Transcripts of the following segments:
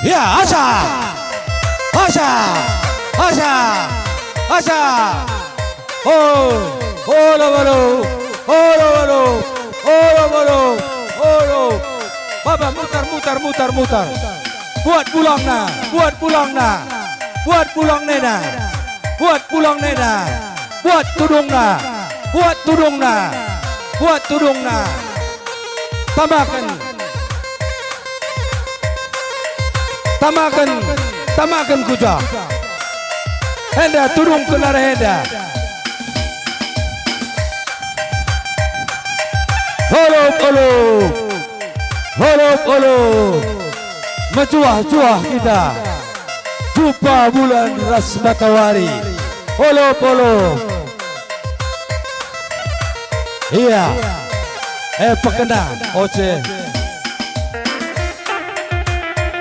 Ya, Asha. Asha. Asha. Asha. Oh. Oh, lo, lo. Oh, lo, lo. Oh, lo, lo. Oh, lo. Baba mutar, mutar, mutar, mutar. Buat pulang nah. Buat pulang nah. Buat pulang nena. Buat pulang nena. Buat tudung nah. Buat tudung nah. Buat tudung nah. Tambahkan. Tamakan, tamakan kuja. Henda turun ke lara henda. Holop holop, holop holop. Mencuah-cuah kita. Jumpa bulan ras matahari. Holop holop. Iya. Pekena, oce.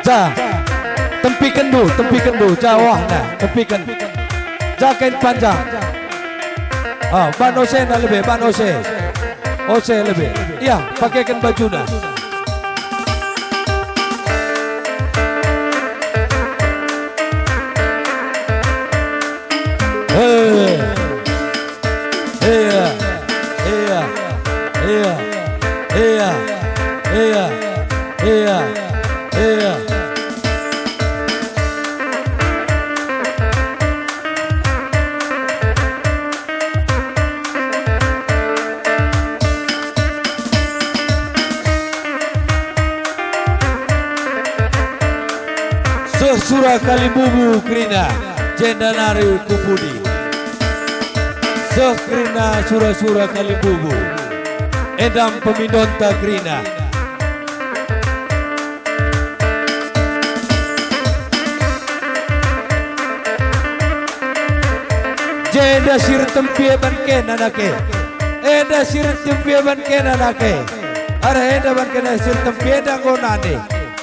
Ja. Tempikan dulu, jawah nah, tempikan. Jakain panjang. Ban ose nah lebih, ban ose. Ose lebih. Iya, pakaikan baju nah. Iya. Iya. Iya. Iya. Iya. Iya. Iya. Sura Kalibubu Krina Jendanari Kupudi Krina Sura Kalibubu Edam Pemindonta Krina Jenda sir tempie banken anake Eda sir tempie banken anake Ara eda banken sir tempie dangonane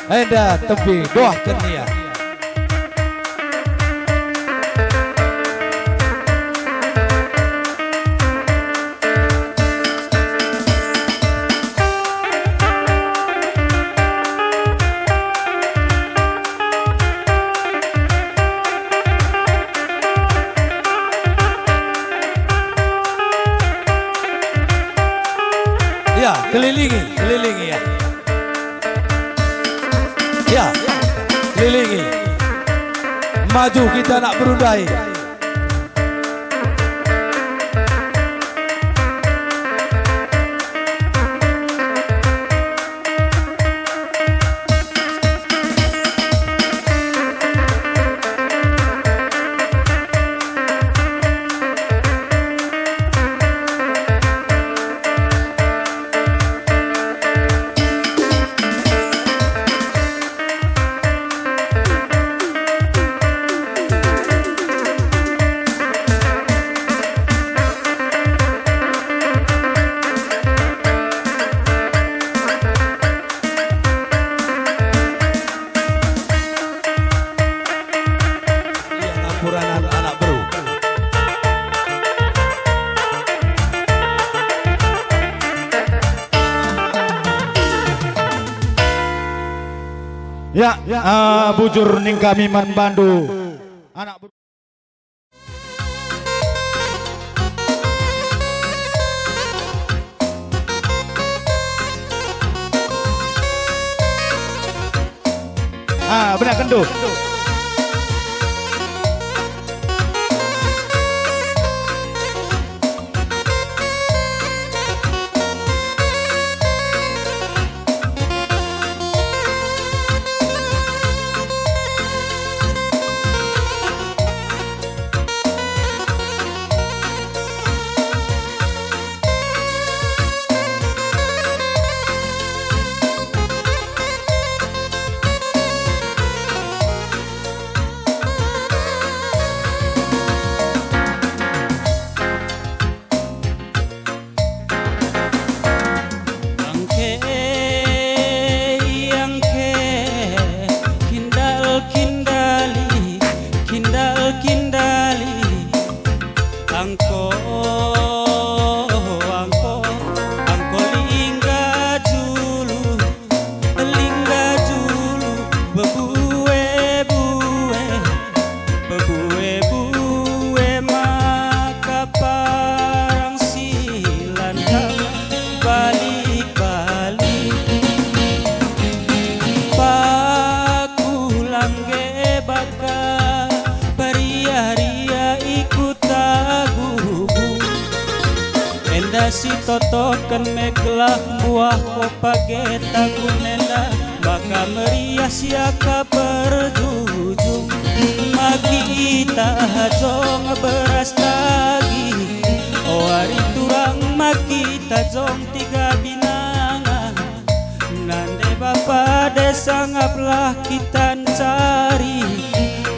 Eda tempi doa kenia Ya, kelilingi ya. Ya, kelilingi. Maju kita nak berundai. Anak baru. Ya, bujur ning kami manbandu. Anak benar kendu. si totokan meglah buah ko pageta kunenda baka meriah siaka berjujung magita jong beras tagi oh hari turang makita jong tiga binangan nande bapa desa ngaplah kita cari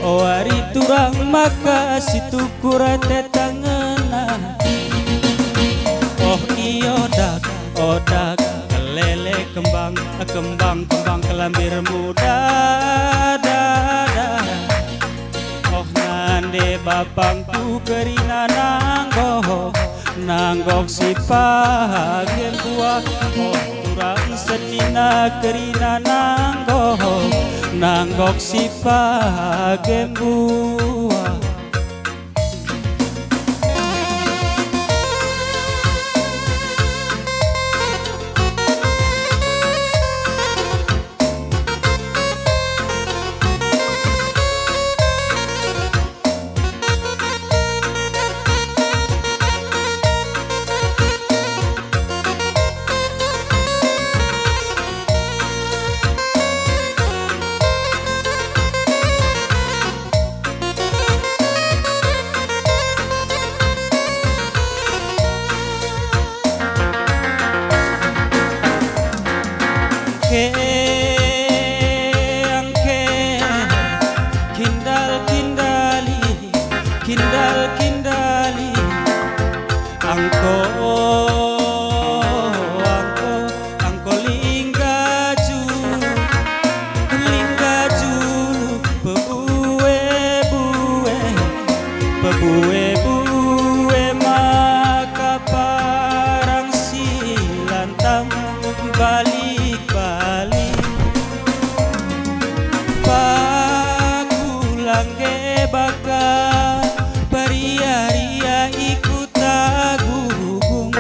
oh hari turang maka situ kurate tangena oh iyo dak odak lele kembang kembang kembang kelambir muda dada oh nande bapangku kerina nanggok si pagen buah oh turang senina kerina nanggok si pagen buah kindali angko linggaju pebuwe maka parang silantang balik pakulang ge baka ria ikut agung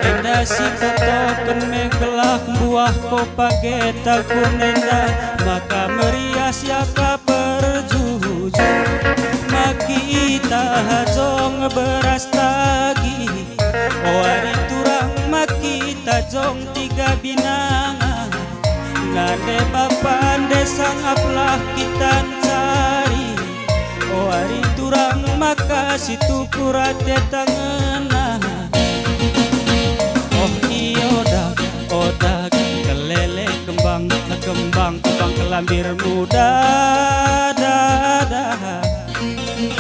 enda si totokan meglah buah ko pageta kunenda maka meriah siaka berjujung makita jong beras tagi oh hari turang makita jong tiga binangan nande papan desa ngaplah kita cari oh hari turang maka situ kurate tangena oh iyo dak odak kelele kembang kelambir muda dada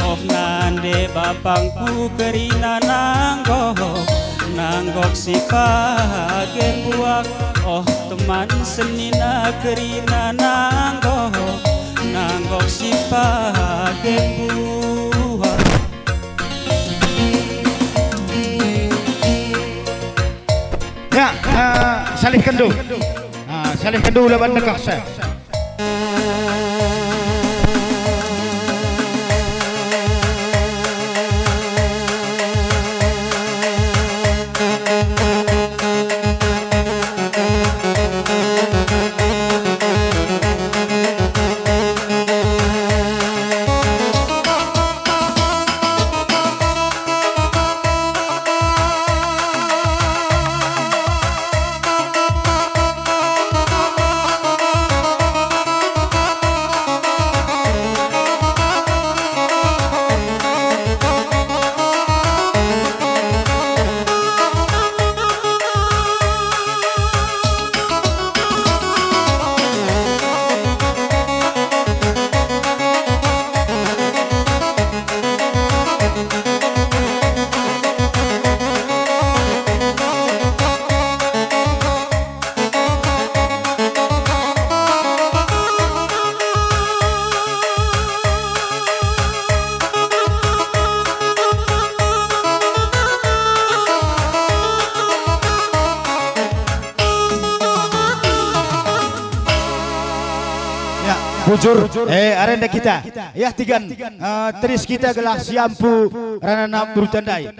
oh nande bapangku kerina nanggok si pagen buah oh teman senina kerina nanggok si pagen buah ya salih kendu laban nekak saya bujur arenda kita ya tigan teris kita gelah siampu ranana bertandai